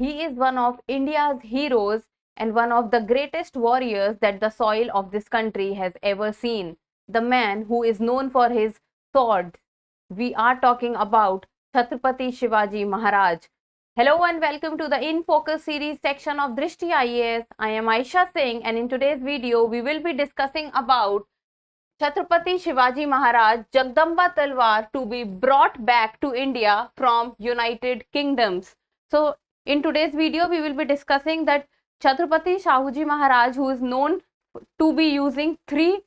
He is one of India's heroes and one of the greatest warriors that the soil of this country has ever seen. The man who is known for his swords. We are talking about Chhatrapati Shivaji Maharaj. Hello and welcome to the In Focus series section of Drishti IAS. I am Aisha Singh, and in today's video we will be discussing about Chhatrapati Shivaji Maharaj Jagdamba Talwar to be brought back to India from United Kingdoms. So in today's video we will be discussing that Chhatrapati Shivaji Maharaj, who is known to be using three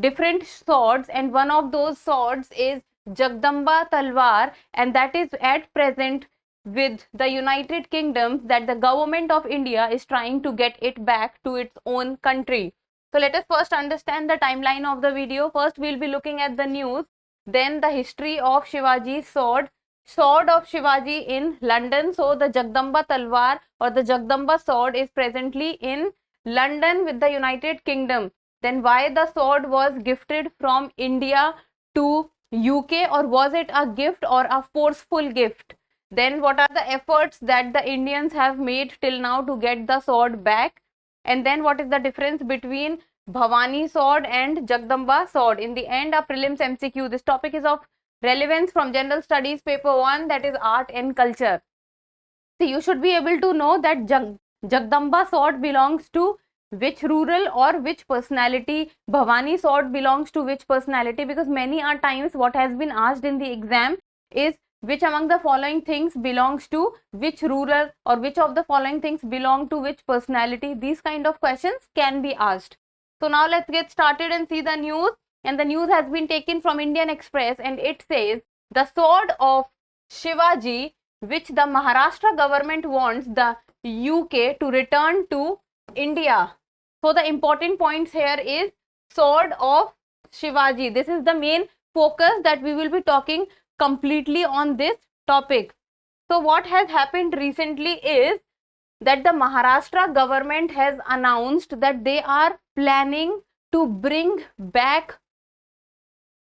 different swords, and one of those swords is Jagdamba Talwar, and that is at present with the United Kingdom, that the government of India is trying to get it back to its own country. So let us first understand the timeline of the video. First we'll be looking at the news, then the history of Shivaji's sword of Shivaji in London. So the Jagdamba Talwar or the Jagdamba sword is presently in London with the United Kingdom. Then why the sword was gifted from India to UK, or was it a gift or a forceful gift? Then what are the efforts that the Indians have made till now to get the sword back? And then what is the difference between Bhavani sword and Jagdamba sword? In the end, a prelims MCQ. This topic is of relevance from General Studies paper 1, that is Art and Culture. So you should be able to know that Jagdamba sword belongs to which rural or which personality, Bhavani sword belongs to which personality, because many are times what has been asked in the exam is which among the following things belongs to which rural, or which of the following things belong to which personality. These kind of questions can be asked. So now let's get started and see the news. And the news has been taken from Indian Express, and it says the sword of Shivaji, which the Maharashtra government wants the UK to return to India. So the important points here is sword of Shivaji. This is the main focus that we will be talking completely on this topic. So what has happened recently is that the Maharashtra government has announced that they are planning to bring back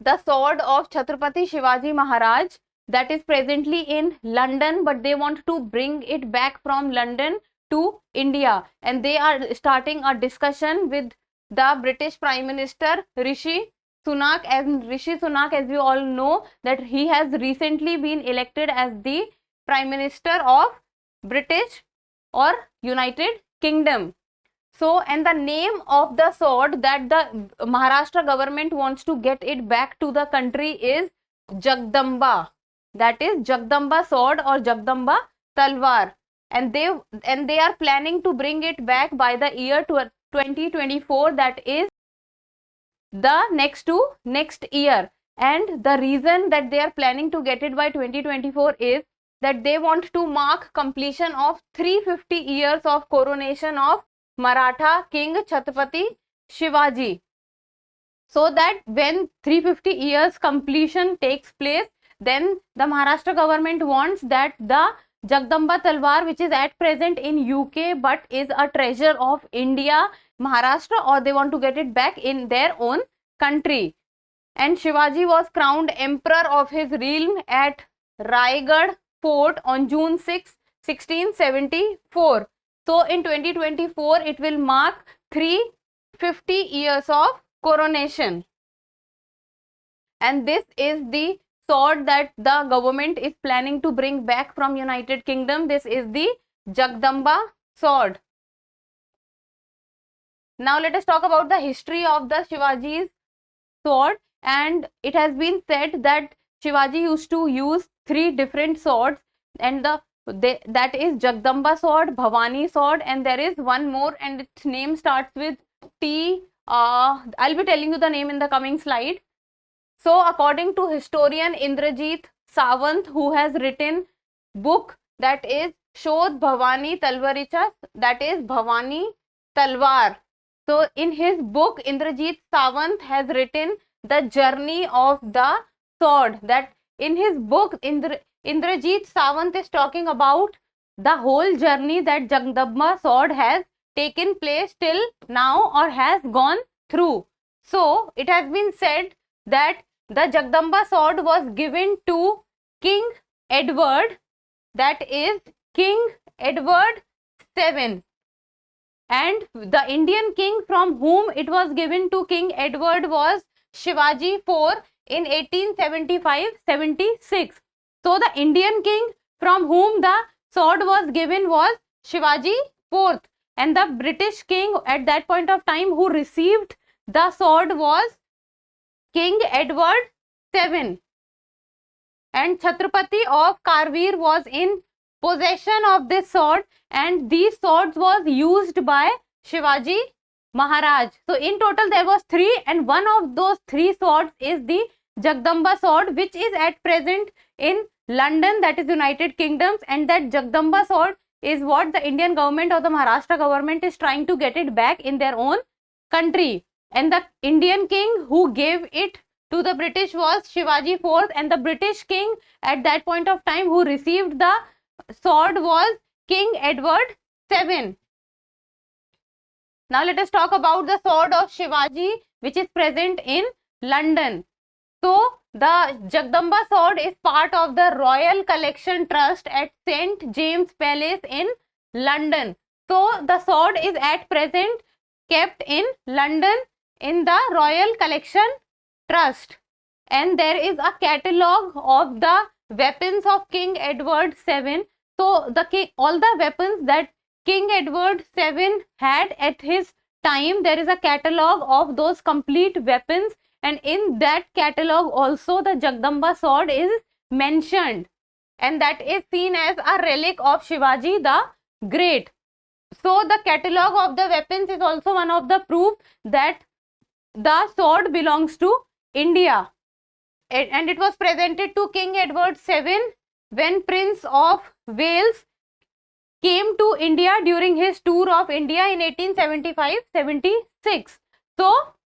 the sword of Chhatrapati Shivaji Maharaj that is presently in London, but they want to bring it back from London to India, and they are starting a discussion with the British Prime Minister Rishi Sunak. And Rishi Sunak, as you all know, that he has recently been elected as the Prime Minister of British or United Kingdom. So, and the name of the sword that the Maharashtra government wants to get it back to the country is Jagdamba. That is Jagdamba sword or Jagdamba Talwar. And they are planning to bring it back by the year 2024, that is the next year. And the reason that they are planning to get it by 2024 is that they want to mark completion of 350 years of coronation of Maratha King Chhatrapati Shivaji. So that when 350 years completion takes place, then the Maharashtra government wants that the Jagdamba Talwar, which is at present in UK but is a treasure of India, Maharashtra, or they want to get it back in their own country. And Shivaji was crowned emperor of his realm at Raigad Fort on June 6, 1674. So in 2024 it will mark 350 years of coronation. And this is the sword that the government is planning to bring back from United Kingdom. This is the Jagdamba sword. Now let us talk about the history of the Shivaji's sword. And it has been said that Shivaji used to use three different swords, and that is Jagdamba sword, Bhavani sword, and there is one more, and its name starts with T. I'll be telling you the name in the coming slide. So according to historian Indrajit Sawant, who has written book that is Shodh Bhavani Talwaricha, that is Bhavani Talwar. So in his book, Indrajit Sawant has written the journey of the sword. That in his book, Indrajit Sawant is talking about the whole journey that Jagdamba sword has taken place till now or has gone through. So it has been said that the Jagdamba sword was given to King Edward, that is King Edward VII. And the Indian king from whom it was given to King Edward was Shivaji IV in 1875-76. So the Indian king from whom the sword was given was Shivaji IV, and the British king at that point of time who received the sword was King Edward VII. And Chhatrapati of Karveer was in possession of this sword, and these swords was used by Shivaji Maharaj. So in total there was 3, and one of those 3 swords is the Jagdamba sword, which is at present in London, that is United Kingdoms, and that Jagdamba sword is what the Indian government or the Maharashtra government is trying to get it back in their own country. And the Indian king who gave it to the British was Shivaji IV, and the British king at that point of time who received the sword was King Edward VII. Now let us talk about the sword of Shivaji, which is present in London. So the Jagdamba sword is part of the Royal Collection Trust at St. James Palace in London. So the sword is at present kept in London in the Royal Collection Trust, and there is a catalogue of the weapons of King Edward VII. So all the weapons that King Edward VII had at his time, there is a catalogue of those complete weapons, and in that catalogue also the Jagdamba sword is mentioned, and that is seen as a relic of Shivaji the Great. So the catalogue of the weapons is also one of the proof that the sword belongs to India, and it was presented to King Edward VII when Prince of Wales came to India during his tour of India in 1875-76. So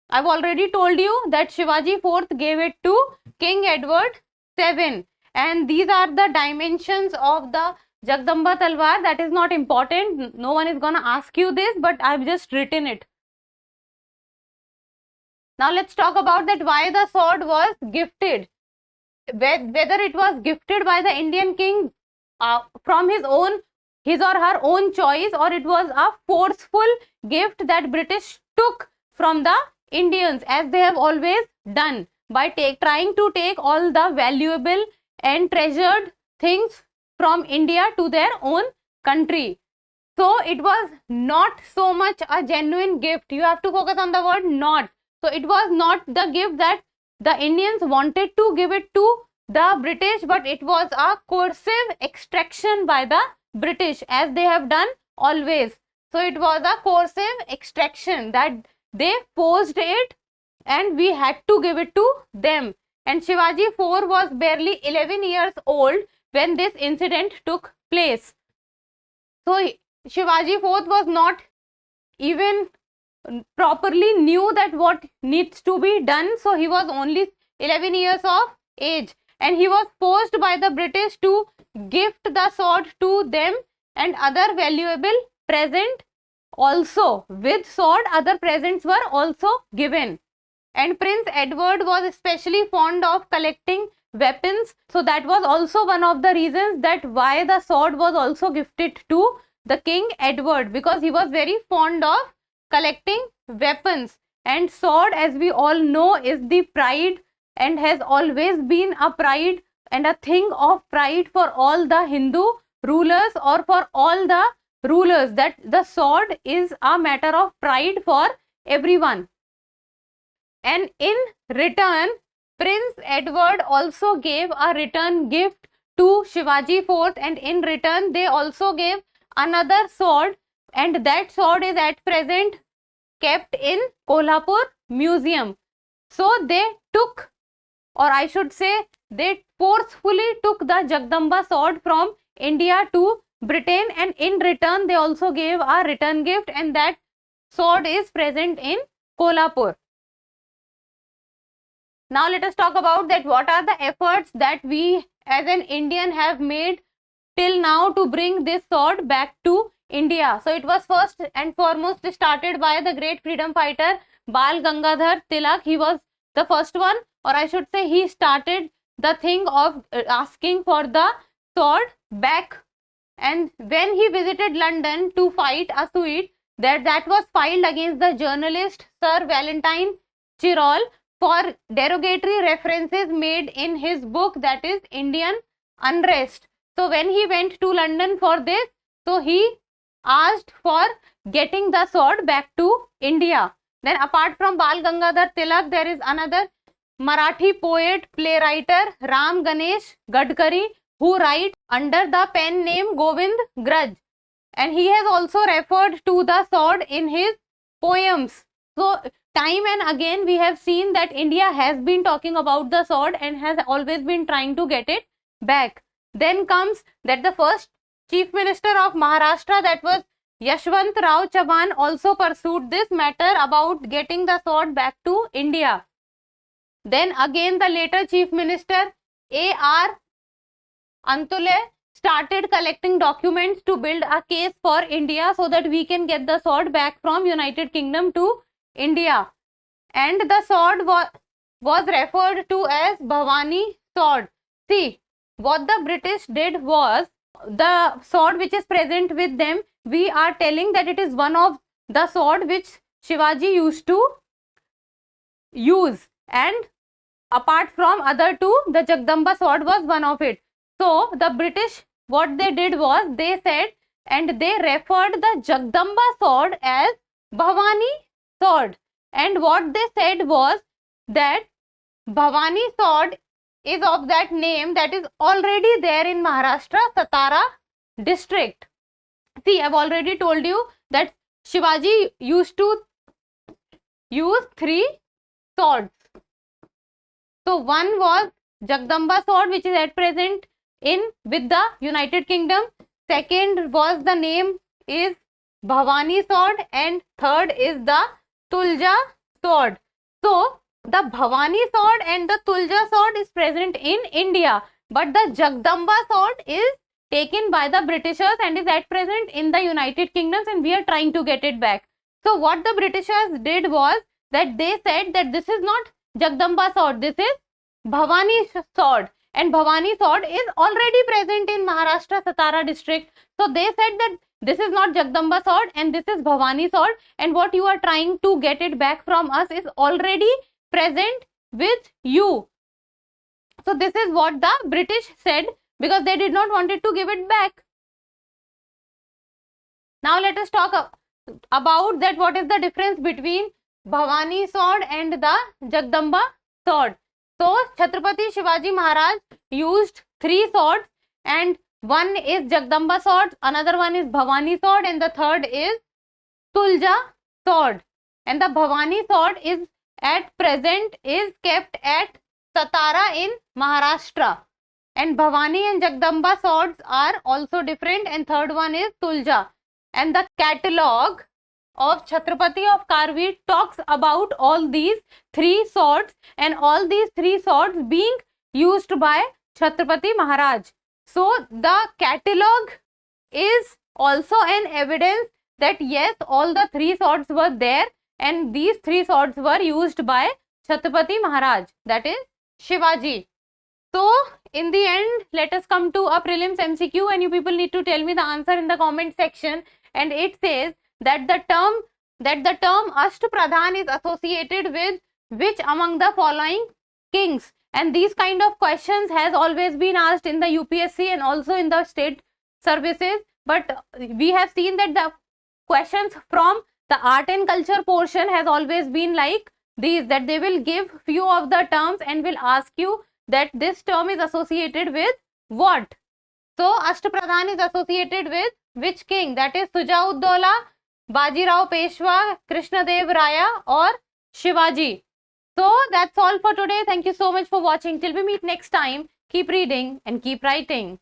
I've already told you that Shivaji IV gave it to King Edward VII, and these are the dimensions of the Jagdamba Talwar. That is not important, no one is gonna ask you this, but I've just written it. Now let's talk about that why the sword was gifted. Whether it was gifted by the Indian king from his or her own choice, or it was a forceful gift that British took from the Indians, as they have always done, by trying to take all the valuable and treasured things from India to their own country. So it was not so much a genuine gift. You have to focus on the word not. So it was not the gift that the Indians wanted to give it to the British, but it was a coercive extraction by the British, as they have done always. So it was a coercive extraction that they forced it, and we had to give it to them. And Shivaji IV was barely 11 years old when this incident took place. So Shivaji IV was not even properly knew that what needs to be done. So he was only 11 years of age, and he was forced by the British to gift the sword to them and other valuable present also. With sword, other presents were also given. And Prince Edward was especially fond of collecting weapons, so that was also one of the reasons that why the sword was also gifted to the King Edward, because he was very fond of collecting weapons. And sword, as we all know, is the pride and has always been a pride and a thing of pride for all the Hindu rulers, or for all the rulers, that the sword is a matter of pride for everyone. And in return, Prince Edward also gave a return gift to Shivaji IV, and in return they also gave another sword, and that sword is at present kept in Kolhapur Museum. So they took, or I should say, they forcefully took the Jagdamba sword from India to Britain, and in return they also gave a return gift, and that sword is present in Kolhapur. Now let us talk about that what are the efforts that we as an Indian have made till now to bring this sword back to India. So it was first and foremost started by the great freedom fighter Bal Gangadhar Tilak. He was the first one, or I should say he started the thing of asking for the sword back and when he visited London to fight a suit that was filed against the journalist Sir Valentine Chirol for derogatory references made in his book, that is Indian Unrest. So when he went to London for this, so he asked for getting the sword back to India. Then apart from Bal Gangadhar Tilak, there is another Marathi poet, playwright Ram Ganesh Gadkari, who writes under the pen name Govind Grudge, and he has also referred to the sword in his poems. So time and again we have seen that India has been talking about the sword and has always been trying to get it back. Then comes that the first Chief Minister of Maharashtra, that was Yashwant Rao Chauhan, also pursued this matter about getting the sword back to India. Then again the later Chief Minister A.R. Antule started collecting documents to build a case for India so that we can get the sword back from United Kingdom to India. And the sword was referred to as Bhavani sword. See, what the British did was, the sword which is present with them, we are telling that it is one of the sword which Shivaji used to use, and apart from other two, the Jagdamba sword was one of it. So the British, what they did was, they said, and they referred the Jagdamba sword as Bhavani sword, and what they said was that Bhavani sword is of that name that is already there in Maharashtra, Satara district. See, I have already told you that Shivaji used to use 3 swords. So one was Jagdamba sword, which is at present with the United Kingdom. Second was the name is Bhavani sword, and third is the Tulja sword. So the Bhavani sword and the Tulja sword is present in India, but the Jagdamba sword is taken by the Britishers and is at present in the United Kingdoms, and we are trying to get it back. So what the Britishers did was that they said that this is not Jagdamba sword, this is Bhavani sword, and Bhavani sword is already present in Maharashtra, Satara district. So they said that this is not Jagdamba sword and this is Bhavani sword, and what you are trying to get it back from us is already present with you. So this is what the British said, because they did not want it to give it back. Now let us talk about that what is the difference between Bhavani sword and the Jagdamba sword. So Chhatrapati Shivaji Maharaj used 3 swords, and one is Jagdamba sword, another one is Bhavani sword, and the third is Tulja sword. And the Bhavani sword is at present is kept at Satara in Maharashtra, and Bhavani and Jagdamba swords are also different, and third one is Tulja. And the catalogue of Chhatrapati of Karvi talks about all these 3 swords, and all these 3 swords being used by Chhatrapati Maharaj. So the catalogue is also an evidence that yes, all the 3 swords were there, and these 3 swords were used by Chhatrapati Maharaj, that is Shivaji. So in the end, let us come to a prelims MCQ, and you people need to tell me the answer in the comment section. And it says that the term Ashtapradhan is associated with which among the following kings? And these kind of questions has always been asked in the UPSC and also in the state services, but we have seen that the questions from the art and culture portion has always been like these, that they will give few of the terms and will ask you that this term is associated with what. So Ashtapradhan is associated with which king? That is Sujauddaula, Bajirao Peshwa, Krishnadev Raya, or Shivaji. So that's all for today. Thank you so much for watching. Till we meet next time, keep reading and keep writing.